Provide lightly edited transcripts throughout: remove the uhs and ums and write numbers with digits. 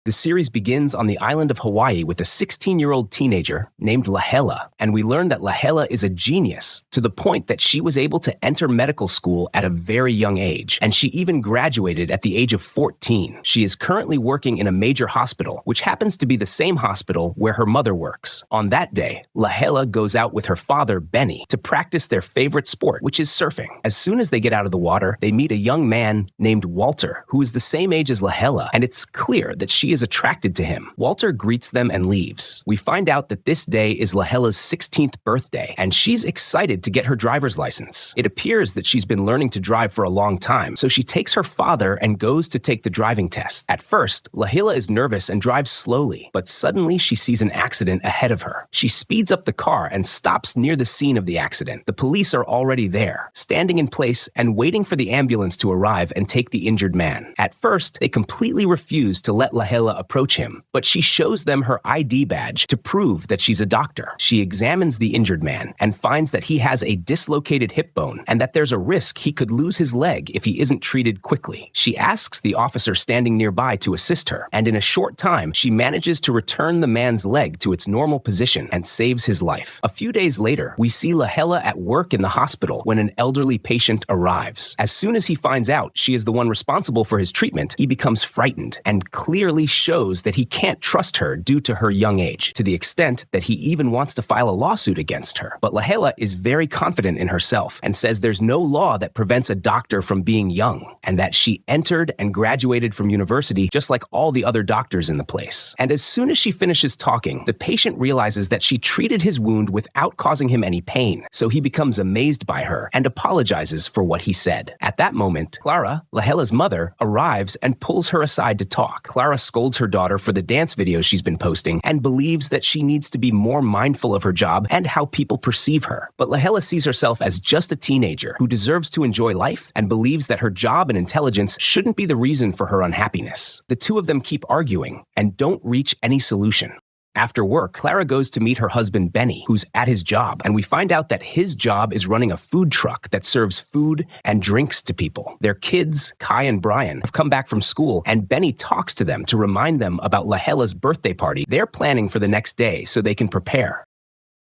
The series begins on the island of Hawaii with a 16-year-old teenager named Lahela, and we learn that Lahela is a genius to the point that she was able to enter medical school at a very young age, and she even graduated at the age of 14. She is currently working in a major hospital, which happens to be the same hospital where her mother works. On that day, Lahela goes out with her father, Benny, to practice their favorite sport, which is surfing. As soon as they get out of the water, they meet a young man named Walter, who is the same age as Lahela, and it's clear that she is attracted to him. Walter greets them and leaves. We find out that this day is Lahela's 16th birthday, and she's excited to get her driver's license. It appears that she's been learning to drive for a long time, so she takes her father and goes to take the driving test. At first, Lahela is nervous and drives slowly, but suddenly she sees an accident ahead of her. She speeds up the car and stops near the scene of the accident. The police are already there, standing in place and waiting for the ambulance to arrive and take the injured man. At first, they completely refuse to let Lahela approach him, but she shows them her ID badge to prove that she's a doctor. She examines the injured man and finds that he has a dislocated hip bone and that there's a risk he could lose his leg if he isn't treated quickly. She asks the officer standing nearby to assist her, and in a short time, she manages to return the man's leg to its normal position and saves his life. A few days later, we see Lahela at work in the hospital when an elderly patient arrives. As soon as he finds out she is the one responsible for his treatment, he becomes frightened and clearly shows that he can't trust her due to her young age, to the extent that he even wants to file a lawsuit against her. But Lahela is very confident in herself and says there's no law that prevents a doctor from being young, and that she entered and graduated from university just like all the other doctors in the place. And as soon as she finishes talking, the patient realizes that she treated his wound without causing him any pain, so he becomes amazed by her and apologizes for what he said. At that moment, Clara, Lahela's mother, arrives and pulls her aside to talk. Clara scolds her daughter for the dance videos she's been posting and believes that she needs to be more mindful of her job and how people perceive her. But Lahela sees herself as just a teenager who deserves to enjoy life and believes that her job and intelligence shouldn't be the reason for her unhappiness. The two of them keep arguing and don't reach any solution. After work, Clara goes to meet her husband Benny, who's at his job, and we find out that his job is running a food truck that serves food and drinks to people. Their kids, Kai and Brian, have come back from school, and Benny talks to them to remind them about Lahela's birthday party they're planning for the next day so they can prepare.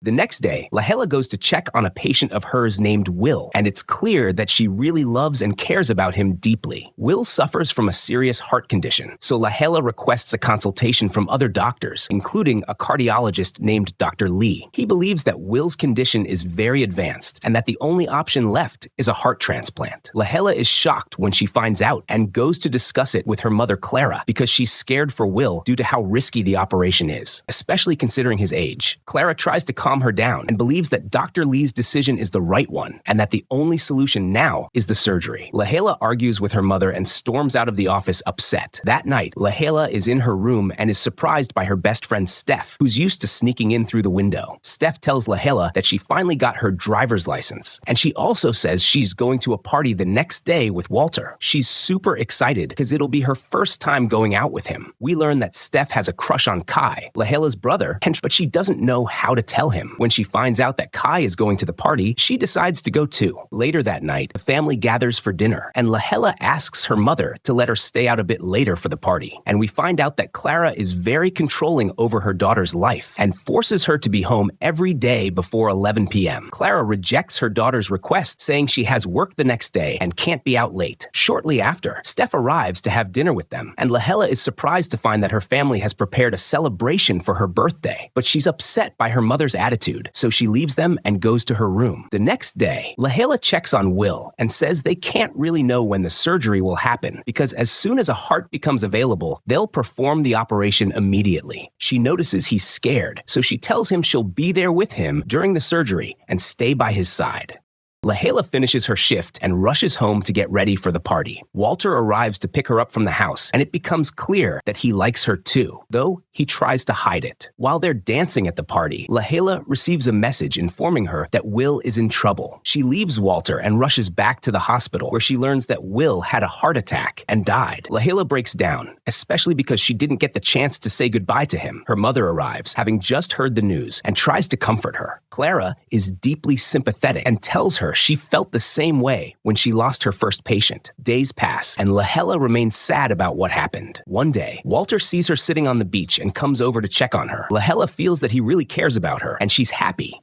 The next day, Lahela goes to check on a patient of hers named Will, and it's clear that she really loves and cares about him deeply. Will suffers from a serious heart condition, so Lahela requests a consultation from other doctors, including a cardiologist named Dr. Lee. He believes that Will's condition is very advanced and that the only option left is a heart transplant. Lahela is shocked when she finds out and goes to discuss it with her mother Clara because she's scared for Will due to how risky the operation is, especially considering his age. Clara tries to calm her down and believes that Dr. Lee's decision is the right one and that the only solution now is the surgery. Lahela argues with her mother and storms out of the office upset. That night, Lahela is in her room and is surprised by her best friend Steph, who's used to sneaking in through the window. Steph tells Lahela that she finally got her driver's license, and she also says she's going to a party the next day with Walter. She's super excited because it'll be her first time going out with him. We learn that Steph has a crush on Kai, Lahela's brother, but she doesn't know how to tell him. When she finds out that Kai is going to the party, she decides to go too. Later that night, the family gathers for dinner, and Lahela asks her mother to let her stay out a bit later for the party. And we find out that Clara is very controlling over her daughter's life and forces her to be home every day before 11 p.m. Clara rejects her daughter's request, saying she has work the next day and can't be out late. Shortly after, Steph arrives to have dinner with them, and Lahela is surprised to find that her family has prepared a celebration for her birthday, but she's upset by her mother's attitude, so she leaves them and goes to her room. The next day, Lahela checks on Will and says they can't really know when the surgery will happen because as soon as a heart becomes available, they'll perform the operation immediately. She notices he's scared, so she tells him she'll be there with him during the surgery and stay by his side. Lahela finishes her shift and rushes home to get ready for the party. Walter arrives to pick her up from the house, and it becomes clear that he likes her too, though he tries to hide it. While they're dancing at the party, Lahela receives a message informing her that Will is in trouble. She leaves Walter and rushes back to the hospital, where she learns that Will had a heart attack and died. Lahela breaks down, especially because she didn't get the chance to say goodbye to him. Her mother arrives, having just heard the news, and tries to comfort her. Clara is deeply sympathetic and tells her she felt the same way when she lost her first patient. Days pass, and Lahela remains sad about what happened. One day, Walter sees her sitting on the beach and comes over to check on her. Lahela feels that he really cares about her, and she's happy.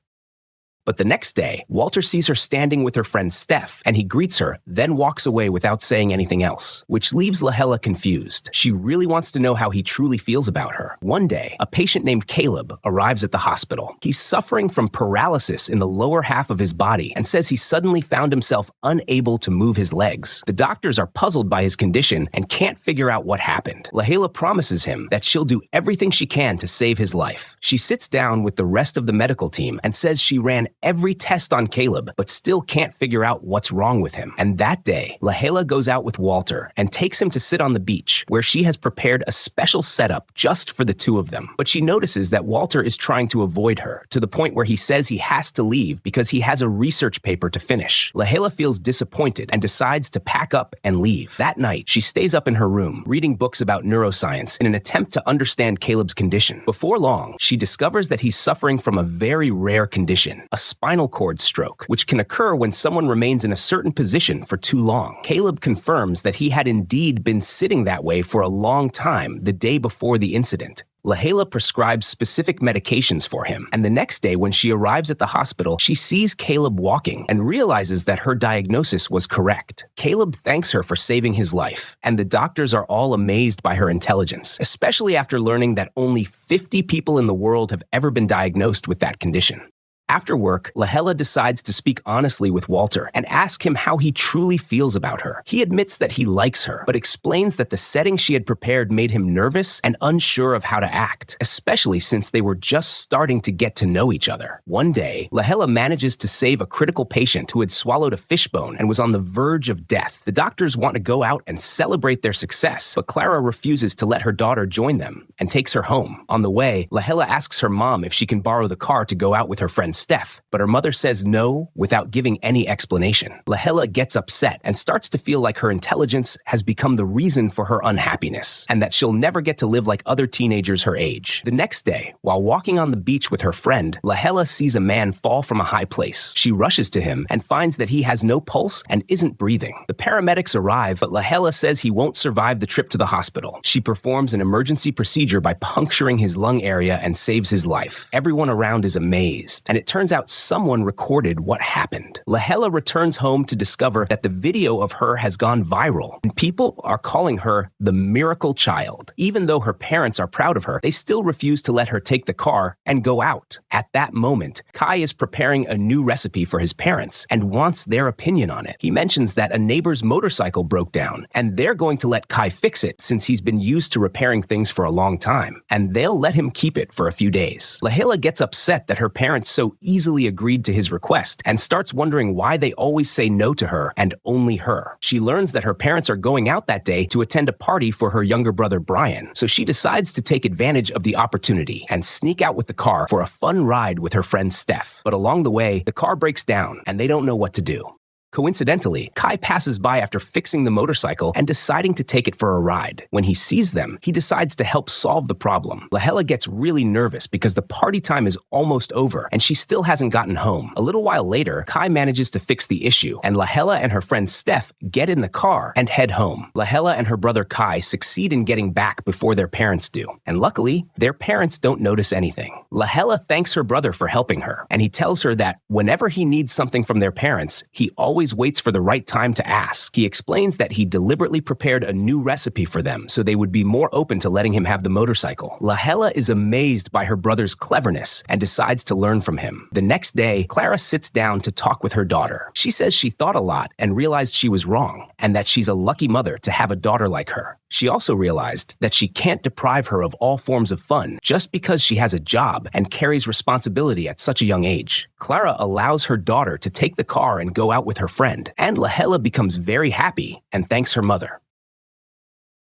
But the next day, Walter sees her standing with her friend Steph, and he greets her, then walks away without saying anything else, which leaves Lahela confused. She really wants to know how he truly feels about her. One day, a patient named Caleb arrives at the hospital. He's suffering from paralysis in the lower half of his body and says he suddenly found himself unable to move his legs. The doctors are puzzled by his condition and can't figure out what happened. Lahela promises him that she'll do everything she can to save his life. She sits down with the rest of the medical team and says she ran every test on Caleb, but still can't figure out what's wrong with him. And that day, Lahela goes out with Walter and takes him to sit on the beach, where she has prepared a special setup just for the two of them. But she notices that Walter is trying to avoid her, to the point where he says he has to leave because he has a research paper to finish. Lahela feels disappointed and decides to pack up and leave. That night, she stays up in her room, reading books about neuroscience in an attempt to understand Caleb's condition. Before long, she discovers that he's suffering from a very rare condition, a spinal cord stroke, which can occur when someone remains in a certain position for too long. Caleb confirms that he had indeed been sitting that way for a long time the day before the incident. Lahela prescribes specific medications for him, and the next day when she arrives at the hospital, she sees Caleb walking and realizes that her diagnosis was correct. Caleb thanks her for saving his life, and the doctors are all amazed by her intelligence, especially after learning that only 50 people in the world have ever been diagnosed with that condition. After work, Lahela decides to speak honestly with Walter and ask him how he truly feels about her. He admits that he likes her, but explains that the setting she had prepared made him nervous and unsure of how to act, especially since they were just starting to get to know each other. One day, Lahela manages to save a critical patient who had swallowed a fishbone and was on the verge of death. The doctors want to go out and celebrate their success, but Clara refuses to let her daughter join them and takes her home. On the way, Lahela asks her mom if she can borrow the car to go out with her friend Steph, but her mother says no without giving any explanation. Lahela gets upset and starts to feel like her intelligence has become the reason for her unhappiness, and that she'll never get to live like other teenagers her age. The next day, while walking on the beach with her friend, Lahela sees a man fall from a high place. She rushes to him and finds that he has no pulse and isn't breathing. The paramedics arrive, but Lahela says he won't survive the trip to the hospital. She performs an emergency procedure by puncturing his lung area and saves his life. Everyone around is amazed, and it turns out someone recorded what happened. Lahela returns home to discover that the video of her has gone viral, and people are calling her the miracle child. Even though her parents are proud of her, they still refuse to let her take the car and go out. At that moment, Kai is preparing a new recipe for his parents and wants their opinion on it. He mentions that a neighbor's motorcycle broke down, and they're going to let Kai fix it since he's been used to repairing things for a long time, and they'll let him keep it for a few days. Lahela gets upset that her parents so easily agreed to his request and starts wondering why they always say no to her and only her. She learns that her parents are going out that day to attend a party for her younger brother Brian, so she decides to take advantage of the opportunity and sneak out with the car for a fun ride with her friend Steph. But along the way, the car breaks down and they don't know what to do. Coincidentally, Kai passes by after fixing the motorcycle and deciding to take it for a ride. When he sees them, he decides to help solve the problem. Lahela gets really nervous because the party time is almost over and she still hasn't gotten home. A little while later, Kai manages to fix the issue, and Lahela and her friend Steph get in the car and head home. Lahela and her brother Kai succeed in getting back before their parents do, and luckily, their parents don't notice anything. Lahela thanks her brother for helping her, and he tells her that whenever he needs something from their parents, he always waits for the right time to ask. He explains that he deliberately prepared a new recipe for them so they would be more open to letting him have the motorcycle. Lahela is amazed by her brother's cleverness and decides to learn from him. The next day, Clara sits down to talk with her daughter. She says she thought a lot and realized she was wrong, and that she's a lucky mother to have a daughter like her. She also realized that she can't deprive her of all forms of fun just because she has a job and carries responsibility at such a young age. Clara allows her daughter to take the car and go out with her friend, and Lahela becomes very happy and thanks her mother.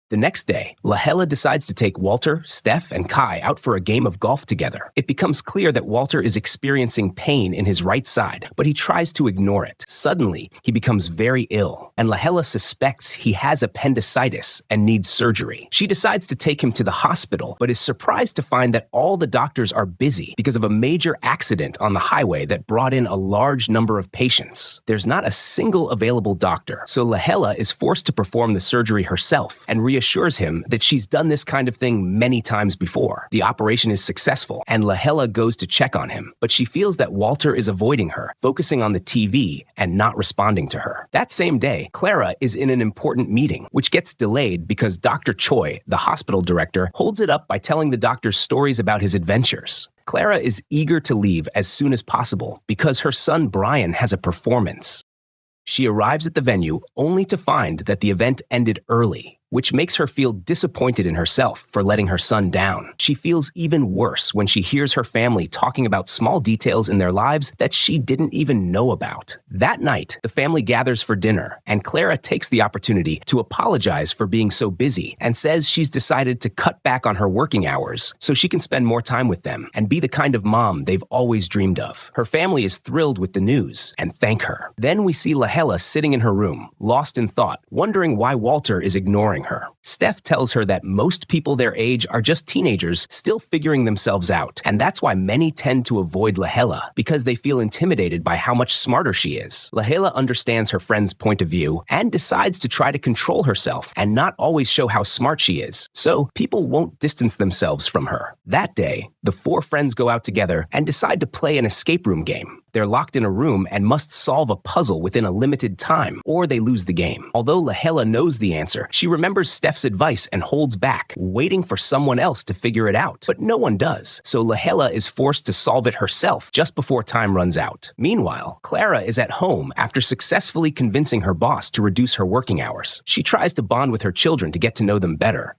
The next day, Lahela decides to take Walter, Steph, and Kai out for a game of golf together. It becomes clear that Walter is experiencing pain in his right side, but he tries to ignore it. Suddenly, he becomes very ill, and Lahela suspects he has appendicitis and needs surgery. She decides to take him to the hospital, but is surprised to find that all the doctors are busy because of a major accident on the highway that brought in a large number of patients. There's not a single available doctor, so Lahela is forced to perform the surgery herself and reassures him that she's done this kind of thing many times before. The operation is successful, and Lahela goes to check on him, but she feels that Walter is avoiding her, focusing on the TV and not responding to her. That same day, Clara is in an important meeting, which gets delayed because Dr. Choi, the hospital director, holds it up by telling the doctors stories about his adventures. Clara is eager to leave as soon as possible because her son Brian has a performance. She arrives at the venue only to find that the event ended early, which makes her feel disappointed in herself for letting her son down. She feels even worse when she hears her family talking about small details in their lives that she didn't even know about. That night, the family gathers for dinner, and Clara takes the opportunity to apologize for being so busy and says she's decided to cut back on her working hours so she can spend more time with them and be the kind of mom they've always dreamed of. Her family is thrilled with the news and thank her. Then we see Lahela sitting in her room, lost in thought, wondering why Walter is ignoring her. Steph tells her that most people their age are just teenagers still figuring themselves out, and that's why many tend to avoid Lahela because they feel intimidated by how much smarter she is. Lahela understands her friend's point of view and decides to try to control herself and not always show how smart she is, so people won't distance themselves from her. That day, the four friends go out together and decide to play an escape room game. They're locked in a room and must solve a puzzle within a limited time, or they lose the game. Although Lahela knows the answer, she remembers Steph's advice and holds back, waiting for someone else to figure it out. But no one does, so Lahela is forced to solve it herself just before time runs out. Meanwhile, Clara is at home after successfully convincing her boss to reduce her working hours. She tries to bond with her children to get to know them better.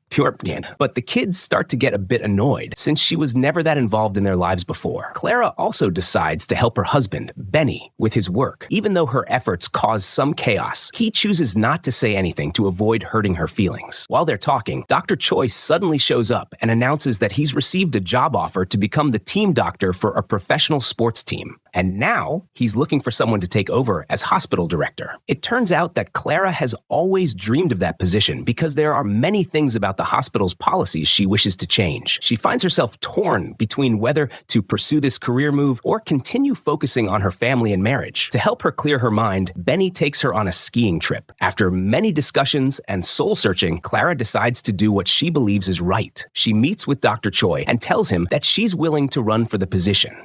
But the kids start to get a bit annoyed since she was never that involved in their lives before. Clara also decides to help her husband, Benny, with his work. Even though her efforts cause some chaos, he chooses not to say anything to avoid hurting her feelings. While they're talking, Dr. Choi suddenly shows up and announces that he's received a job offer to become the team doctor for a professional sports team. And now he's looking for someone to take over as hospital director. It turns out that Clara has always dreamed of that position because there are many things about the hospital's policies she wishes to change. She finds herself torn between whether to pursue this career move or continue focusing on her family and marriage. To help her clear her mind, Benny takes her on a skiing trip. After many discussions and soul-searching, Clara decides to do what she believes is right. She meets with Dr. Choi and tells him that she's willing to run for the position.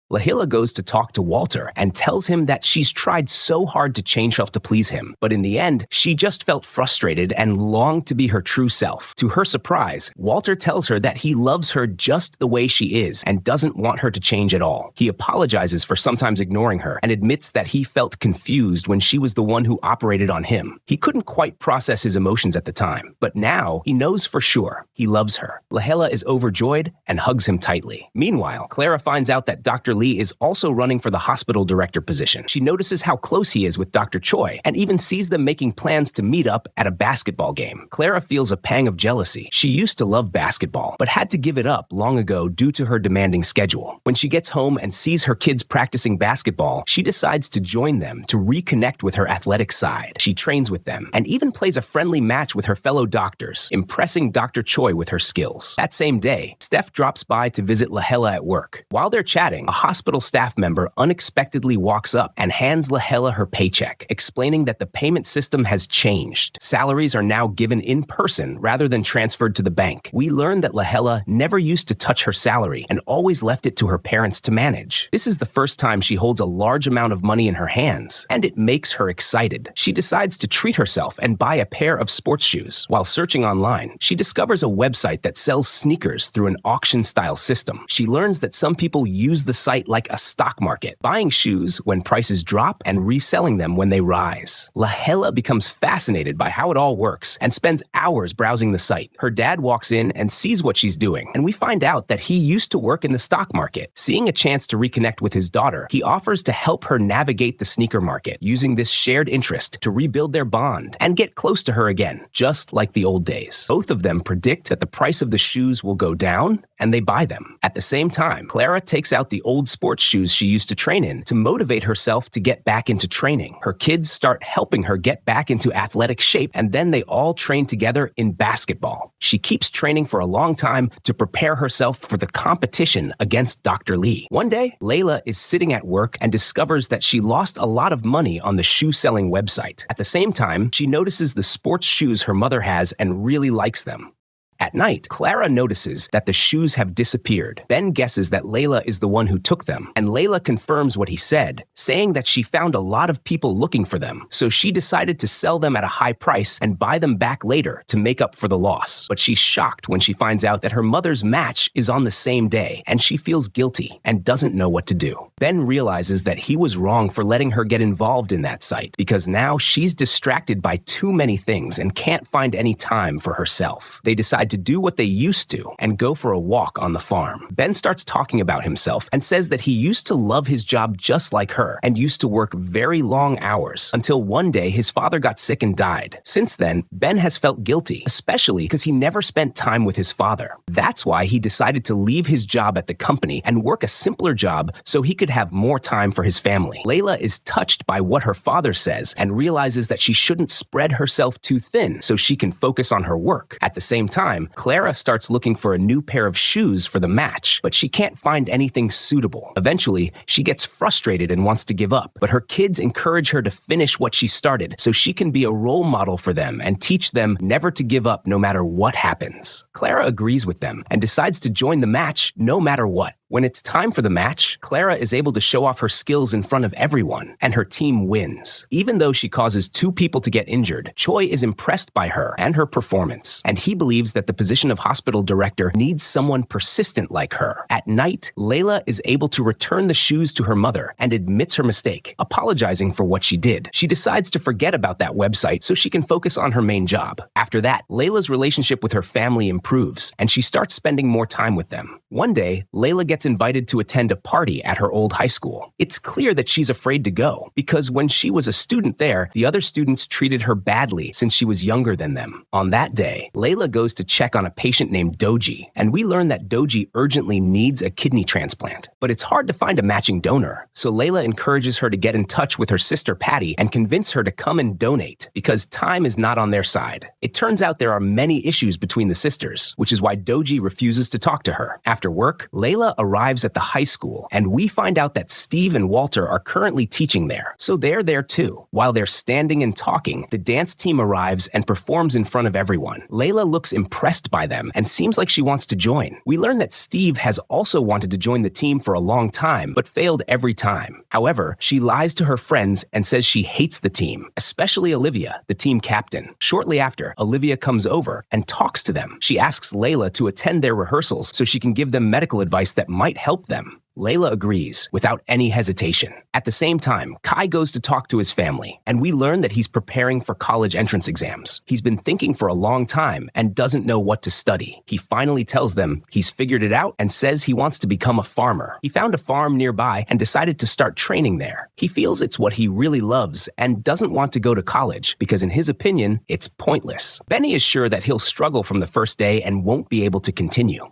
Lahela goes to talk to Walter and tells him that she's tried so hard to change herself to please him, but in the end, she just felt frustrated and longed to be her true self. To her surprise, Walter tells her that he loves her just the way she is and doesn't want her to change at all. He apologizes for sometimes ignoring her and admits that he felt confused when she was the one who operated on him. He couldn't quite process his emotions at the time, but now he knows for sure he loves her. Lahela is overjoyed and hugs him tightly. Meanwhile, Clara finds out that Dr. Lee is also running for the hospital director position. She notices how close he is with Dr. Choi and even sees them making plans to meet up at a basketball game. Clara feels a pang of jealousy. She used to love basketball, but had to give it up long ago due to her demanding schedule. When she gets home and sees her kids practicing basketball, she decides to join them to reconnect with her athletic side. She trains with them and even plays a friendly match with her fellow doctors, impressing Dr. Choi with her skills. That same day, Steph drops by to visit Lahela at work. While they're chatting, a hospital staff member unexpectedly walks up and hands Lahela her paycheck, explaining that the payment system has changed. Salaries are now given in person rather than transferred to the bank. We learn that Lahela never used to touch her salary and always left it to her parents to manage. This is the first time she holds a large amount of money in her hands, and it makes her excited. She decides to treat herself and buy a pair of sports shoes. While searching online, she discovers a website that sells sneakers through an an auction-style system. She learns that some people use the site like a stock market, buying shoes when prices drop and reselling them when they rise. Lahela becomes fascinated by how it all works and spends hours browsing the site. Her dad walks in and sees what she's doing, and we find out that he used to work in the stock market. Seeing a chance to reconnect with his daughter, he offers to help her navigate the sneaker market, using this shared interest to rebuild their bond and get close to her again, just like the old days. Both of them predict that the price of the shoes will go down, and they buy them. At the same time, Clara takes out the old sports shoes she used to train in to motivate herself to get back into training. Her kids start helping her get back into athletic shape, and then they all train together in basketball. She keeps training for a long time to prepare herself for the competition against Dr. Lee. One day, Layla is sitting at work and discovers that she lost a lot of money on the shoe-selling website. At the same time, she notices the sports shoes her mother has and really likes them. At night, Clara notices that the shoes have disappeared. Ben guesses that Layla is the one who took them, and Layla confirms what he said, saying that she found a lot of people looking for them, so she decided to sell them at a high price and buy them back later to make up for the loss. But she's shocked when she finds out that her mother's match is on the same day, and she feels guilty and doesn't know what to do. Ben realizes that he was wrong for letting her get involved in that site, because now she's distracted by too many things and can't find any time for herself. They decide to do what they used to and go for a walk on the farm. Ben starts talking about himself and says that he used to love his job just like her and used to work very long hours until one day his father got sick and died. Since then, Ben has felt guilty, especially because he never spent time with his father. That's why he decided to leave his job at the company and work a simpler job so he could have more time for his family. Layla is touched by what her father says and realizes that she shouldn't spread herself too thin so she can focus on her work. At the same time, Clara starts looking for a new pair of shoes for the match, but she can't find anything suitable. Eventually, she gets frustrated and wants to give up, but her kids encourage her to finish what she started so she can be a role model for them and teach them never to give up no matter what happens. Clara agrees with them and decides to join the match no matter what. When it's time for the match, Clara is able to show off her skills in front of everyone, and her team wins. Even though she causes 2 people to get injured, Choi is impressed by her and her performance, and he believes that the position of hospital director needs someone persistent like her. At night, Layla is able to return the shoes to her mother and admits her mistake, apologizing for what she did. She decides to forget about that website so she can focus on her main job. After that, Layla's relationship with her family improves, and she starts spending more time with them. One day, Layla gets invited to attend a party at her old high school. It's clear that she's afraid to go, because when she was a student there, the other students treated her badly since she was younger than them. On that day, Layla goes to check on a patient named Doogie, and we learn that Doogie urgently needs a kidney transplant. But it's hard to find a matching donor, so Layla encourages her to get in touch with her sister Patty and convince her to come and donate, because time is not on their side. It turns out there are many issues between the sisters, which is why Doogie refuses to talk to her. After work, Layla arrives at the high school, and we find out that Steve and Walter are currently teaching there, so they're there too. While they're standing and talking, the dance team arrives and performs in front of everyone. Layla looks impressed by them and seems like she wants to join. We learn that Steve has also wanted to join the team for a long time, but failed every time. However, she lies to her friends and says she hates the team, especially Olivia, the team captain. Shortly after, Olivia comes over and talks to them. She asks Layla to attend their rehearsals so she can give them medical advice that might help them. Layla agrees without any hesitation. At the same time, Kai goes to talk to his family, and we learn that he's preparing for college entrance exams. He's been thinking for a long time and doesn't know what to study. He finally tells them he's figured it out and says he wants to become a farmer. He found a farm nearby and decided to start training there. He feels it's what he really loves and doesn't want to go to college because, in his opinion, it's pointless. Benny is sure that he'll struggle from the first day and won't be able to continue.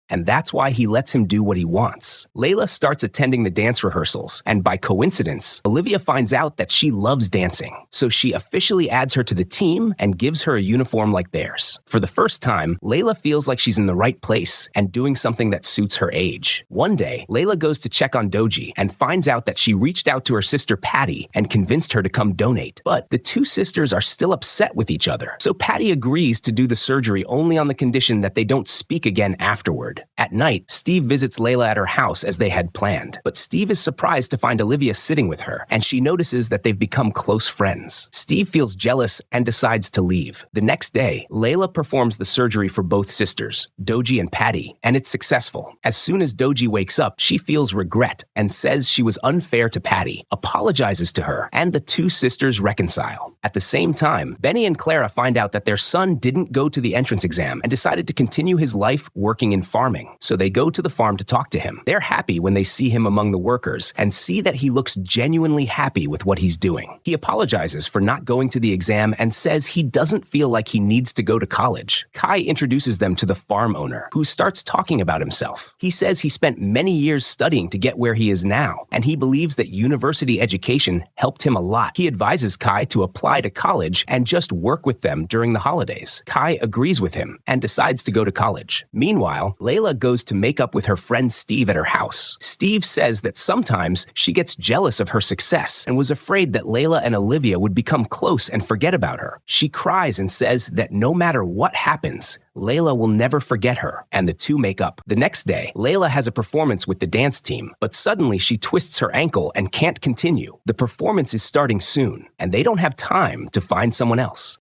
And that's why he lets him do what he wants. Layla starts attending the dance rehearsals, and by coincidence, Olivia finds out that she loves dancing. So she officially adds her to the team and gives her a uniform like theirs. For the first time, Layla feels like she's in the right place and doing something that suits her age. One day, Layla goes to check on Doogie and finds out that she reached out to her sister Patty and convinced her to come donate. But the 2 sisters are still upset with each other. So Patty agrees to do the surgery only on the condition that they don't speak again afterward. At night, Steve visits Lahela at her house as they had planned, but Steve is surprised to find Olivia sitting with her, and she notices that they've become close friends. Steve feels jealous and decides to leave. The next day, Lahela performs the surgery for both sisters, Doji and Patty, and it's successful. As soon as Doji wakes up, she feels regret and says she was unfair to Patty, apologizes to her, and the two sisters reconcile. At the same time, Benny and Clara find out that their son didn't go to the entrance exam and decided to continue his life working in farming. So they go to the farm to talk to him. They're happy when they see him among the workers and see that he looks genuinely happy with what he's doing. He apologizes for not going to the exam and says he doesn't feel like he needs to go to college. Kai introduces them to the farm owner, who starts talking about himself. He says he spent many years studying to get where he is now, and he believes that university education helped him a lot. He advises Kai to apply to college and just work with them during the holidays. Kai agrees with him and decides to go to college. Meanwhile, Lahela goes to make up with her friend Steve at her house. Steve says that sometimes she gets jealous of her success and was afraid that Lahela and Olivia would become close and forget about her. She cries and says that no matter what happens, Lahela will never forget her, and the two make up. The next day, Lahela has a performance with the dance team, but suddenly she twists her ankle and can't continue. The performance is starting soon, and they don't have time to find someone else.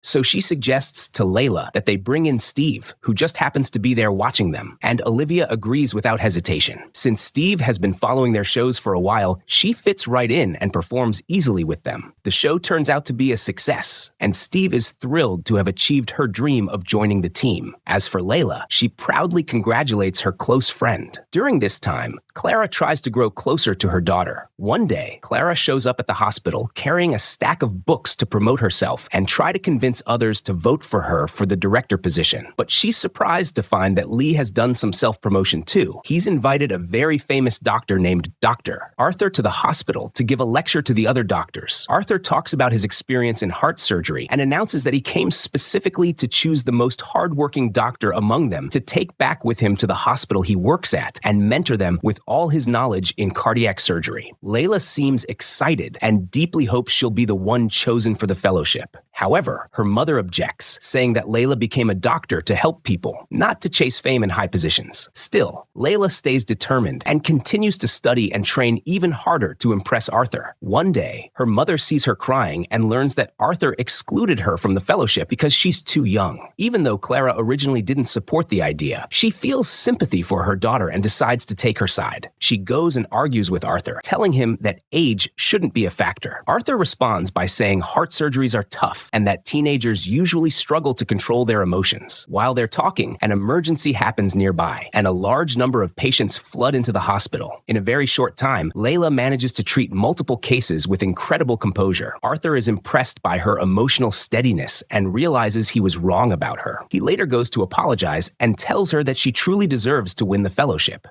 So she suggests to Lahela that they bring in Steve, who just happens to be there watching them, and Olivia agrees without hesitation. Since Steve has been following their shows for a while, she fits right in and performs easily with them. The show turns out to be a success, and Steve is thrilled to have achieved her dream of joining the team. As for Lahela, she proudly congratulates her close friend. During this time, Clara tries to grow closer to her daughter. One day, Clara shows up at the hospital carrying a stack of books to promote herself and try to convince others to vote for her for the director position. But she's surprised to find that Lee has done some self-promotion too. He's invited a very famous doctor named Dr. Arthur to the hospital to give a lecture to the other doctors. Arthur talks about his experience in heart surgery and announces that he came specifically to choose the most hardworking doctor among them to take back with him to the hospital he works at and mentor them with all his knowledge in cardiac surgery. Lahela seems excited and deeply hopes she'll be the one chosen for the fellowship. However, her mother objects, saying that Lahela became a doctor to help people, not to chase fame in high positions. Still, Lahela stays determined and continues to study and train even harder to impress Arthur. One day, her mother sees her crying and learns that Arthur excluded her from the fellowship because she's too young. Even though Clara originally didn't support the idea, she feels sympathy for her daughter and decides to take her side. She goes and argues with Arthur, telling him that age shouldn't be a factor. Arthur responds by saying heart surgeries are tough and that teenagers usually struggle to control their emotions. While they're talking, an emergency happens nearby, and a large number of patients flood into the hospital. In a very short time, Lahela manages to treat multiple cases with incredible composure. Arthur is impressed by her emotional steadiness and realizes he was wrong about her. He later goes to apologize and tells her that she truly deserves to win the fellowship.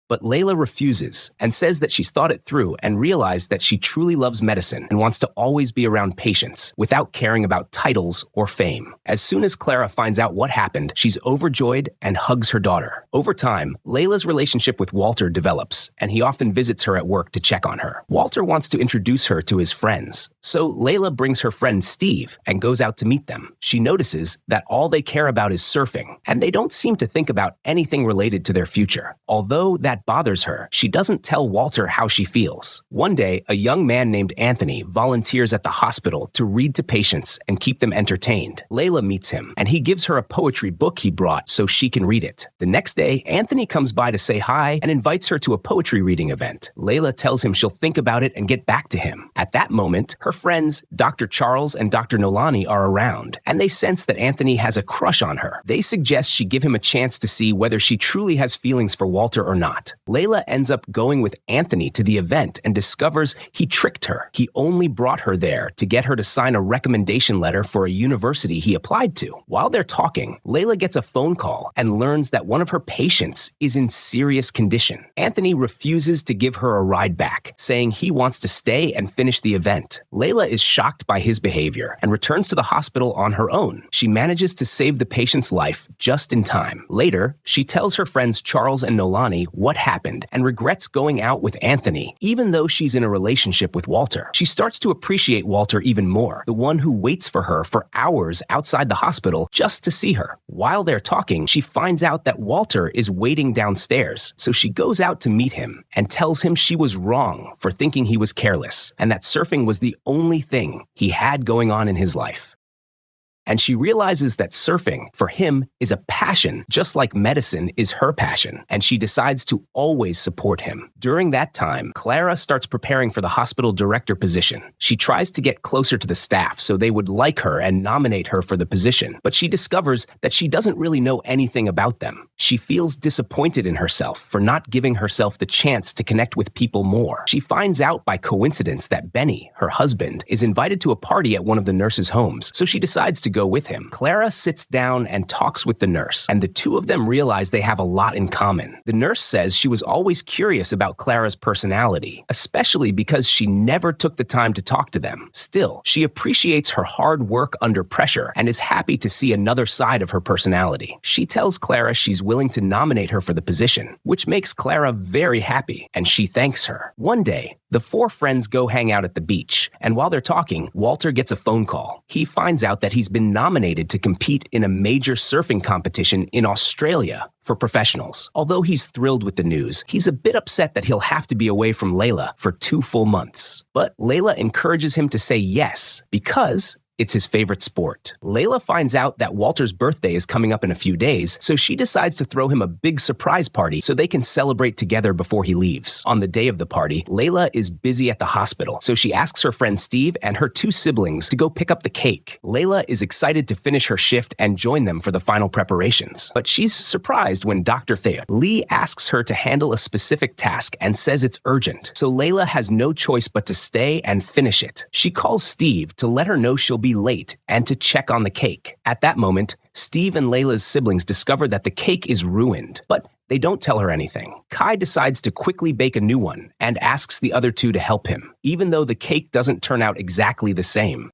But Lahela refuses and says that she's thought it through and realized that she truly loves medicine and wants to always be around patients without caring about titles or fame. As soon as Clara finds out what happened, she's overjoyed and hugs her daughter. Over time, Laylah's relationship with Walter develops, and he often visits her at work to check on her. Walter wants to introduce her to his friends, so Lahela brings her friend Steve and goes out to meet them. She notices that all they care about is surfing, and they don't seem to think about anything related to their future. Although that bothers her, she doesn't tell Walter how she feels. One day, a young man named Anthony volunteers at the hospital to read to patients and keep them entertained. Lahela meets him, and he gives her a poetry book he brought so she can read it. The next day, Anthony comes by to say hi and invites her to a poetry reading event. Lahela tells him she'll think about it and get back to him. At that moment, her friends, Dr. Charles and Dr. Nolani, are around, and they sense that Anthony has a crush on her. They suggest she give him a chance to see whether she truly has feelings for Walter or not. Lahela ends up going with Anthony to the event and discovers he tricked her. He only brought her there to get her to sign a recommendation letter for a university he applied to. While they're talking, Lahela gets a phone call and learns that one of her patients is in serious condition. Anthony refuses to give her a ride back, saying he wants to stay and finish the event. Lahela is shocked by his behavior and returns to the hospital on her own. She manages to save the patient's life just in time. Later, she tells her friends Charles and Nolani what happened and regrets going out with Anthony, even though she's in a relationship with Walter. She starts to appreciate Walter even more, the one who waits for her for hours outside the hospital just to see her. While they're talking, she finds out that Walter is waiting downstairs, so she goes out to meet him and tells him she was wrong for thinking he was careless and that surfing was the only thing he had going on in his life. And she realizes that surfing, for him, is a passion, just like medicine is her passion, and she decides to always support him. During that time, Clara starts preparing for the hospital director position. She tries to get closer to the staff so they would like her and nominate her for the position, but she discovers that she doesn't really know anything about them. She feels disappointed in herself for not giving herself the chance to connect with people more. She finds out by coincidence that Benny, her husband, is invited to a party at one of the nurses' homes, so she decides to go with him. Clara sits down and talks with the nurse, and the two of them realize they have a lot in common. The nurse says she was always curious about Clara's personality, especially because she never took the time to talk to them. Still, she appreciates her hard work under pressure and is happy to see another side of her personality. She tells Clara she's willing to nominate her for the position, which makes Clara very happy, and she thanks her. One day, the four friends go hang out at the beach, and while they're talking, Walter gets a phone call. He finds out that he's been nominated to compete in a major surfing competition in Australia for professionals. Although he's thrilled with the news, he's a bit upset that he'll have to be away from Lahela for 2 full months. But Lahela encourages him to say yes, because it's his favorite sport. Lahela finds out that Walter's birthday is coming up in a few days, so she decides to throw him a big surprise party so they can celebrate together before he leaves. On the day of the party, Lahela is busy at the hospital, so she asks her friend Steve and her 2 siblings to go pick up the cake. Lahela is excited to finish her shift and join them for the final preparations, but she's surprised when Dr. Lee asks her to handle a specific task and says it's urgent, so Lahela has no choice but to stay and finish it. She calls Steve to let her know she'll be late and to check on the cake. At that moment, Steve and Layla's siblings discover that the cake is ruined, but they don't tell her anything. Kai decides to quickly bake a new one and asks the other 2 to help him, even though the cake doesn't turn out exactly the same.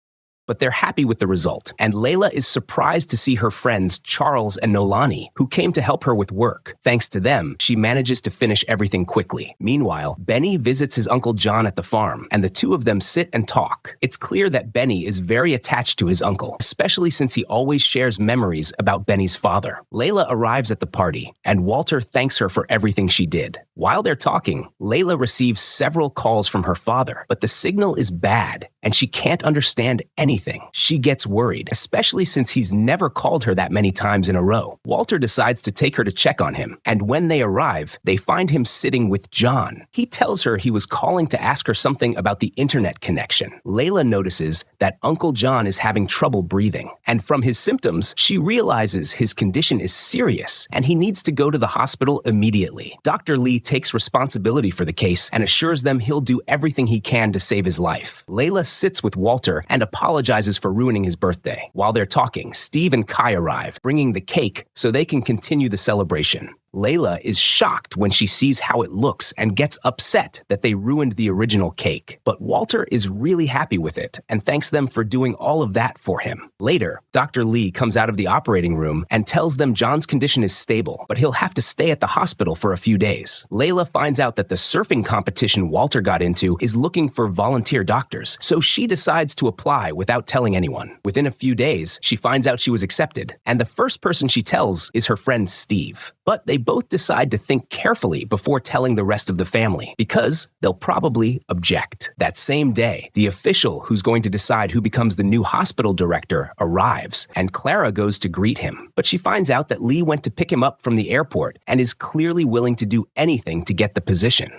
But they're happy with the result, and Layla is surprised to see her friends Charles and Nolani, who came to help her with work. Thanks to them, she manages to finish everything quickly. Meanwhile, Benny visits his Uncle John at the farm, and the 2 of them sit and talk. It's clear that Benny is very attached to his uncle, especially since he always shares memories about Benny's father. Layla arrives at the party, and Walter thanks her for everything she did. While they're talking, Layla receives several calls from her father, but the signal is bad, and she can't understand anything. She gets worried, especially since he's never called her that many times in a row. Walter decides to take her to check on him, and when they arrive, they find him sitting with John. He tells her he was calling to ask her something about the internet connection. Layla notices that Uncle John is having trouble breathing, and from his symptoms, she realizes his condition is serious, and he needs to go to the hospital immediately. Dr. Lee takes responsibility for the case and assures them he'll do everything he can to save his life. Layla sits with Walter and apologizes for ruining his birthday. While they're talking, Steve and Kai arrive, bringing the cake so they can continue the celebration. Layla is shocked when she sees how it looks and gets upset that they ruined the original cake. But Walter is really happy with it and thanks them for doing all of that for him. Later, Dr. Lee comes out of the operating room and tells them John's condition is stable, but he'll have to stay at the hospital for a few days. Layla finds out that the surfing competition Walter got into is looking for volunteer doctors, so she decides to apply without telling anyone. Within a few days, she finds out she was accepted, and the first person she tells is her friend Steve. But they both decide to think carefully before telling the rest of the family, because they'll probably object. That same day, the official who's going to decide who becomes the new hospital director arrives, and Clara goes to greet him. But she finds out that Lee went to pick him up from the airport and is clearly willing to do anything to get the position.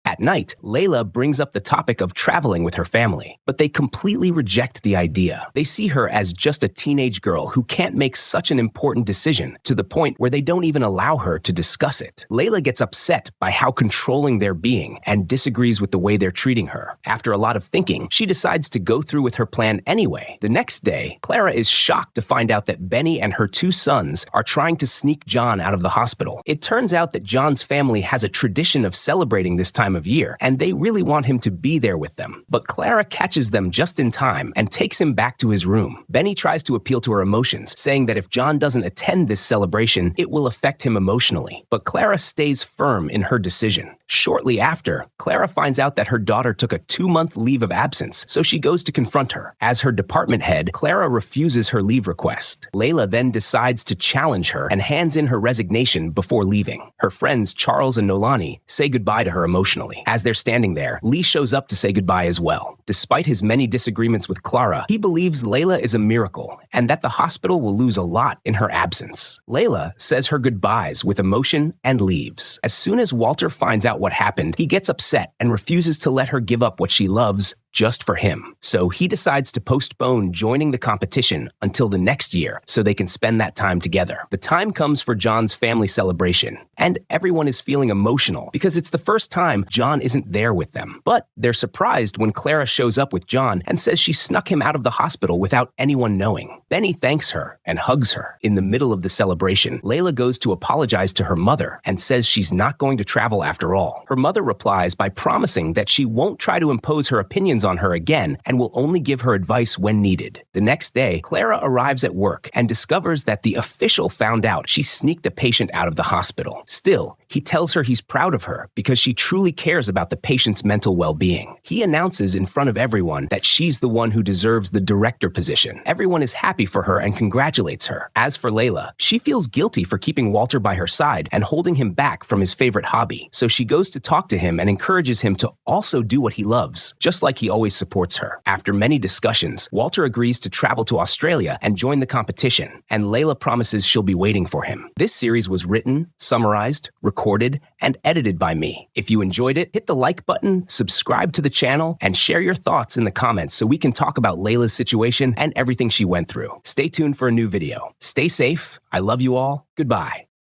At night, Layla brings up the topic of traveling with her family, but they completely reject the idea. They see her as just a teenage girl who can't make such an important decision, to the point where they don't even allow her to discuss it. Layla gets upset by how controlling they're being and disagrees with the way they're treating her. After a lot of thinking, she decides to go through with her plan anyway. The next day, Clara is shocked to find out that Benny and her 2 sons are trying to sneak John out of the hospital. It turns out that John's family has a tradition of celebrating this time of of year, and they really want him to be there with them. But Clara catches them just in time and takes him back to his room. Benny tries to appeal to her emotions, saying that if John doesn't attend this celebration, it will affect him emotionally. But Clara stays firm in her decision. Shortly after, Clara finds out that her daughter took a 2-month leave of absence, so she goes to confront her. As her department head, Clara refuses her leave request. Lahela then decides to challenge her and hands in her resignation before leaving. Her friends Charles and Nolani say goodbye to her emotionally. As they're standing there, Lee shows up to say goodbye as well. Despite his many disagreements with Clara, he believes Lahela is a miracle and that the hospital will lose a lot in her absence. Lahela says her goodbyes with emotion and leaves. As soon as Walter finds out what happened, he gets upset and refuses to let her give up what she loves just for him. So he decides to postpone joining the competition until the next year so they can spend that time together. The time comes for John's family celebration, and everyone is feeling emotional because it's the first time John isn't there with them. But they're surprised when Clara shows up with John and says she snuck him out of the hospital without anyone knowing. Benny thanks her and hugs her. In the middle of the celebration, Lahela goes to apologize to her mother and says she's not going to travel after all. Her mother replies by promising that she won't try to impose her opinions on her again and will only give her advice when needed. The next day, Clara arrives at work and discovers that the official found out she sneaked a patient out of the hospital. Still, he tells her he's proud of her because she truly cares about the patient's mental well-being. He announces in front of everyone that she's the one who deserves the director position. Everyone is happy for her and congratulates her. As for Lahela, she feels guilty for keeping Walter by her side and holding him back from his favorite hobby. So she goes to talk to him and encourages him to also do what he loves, just like he always supports her. After many discussions, Walter agrees to travel to Australia and join the competition, and Lahela promises she'll be waiting for him. This series was written, summarized, recorded, and edited by me. If you enjoyed it, hit the like button, subscribe to the channel, and share your thoughts in the comments so we can talk about Lahela's situation and everything she went through. Stay tuned for a new video. Stay safe. I love you all. Goodbye.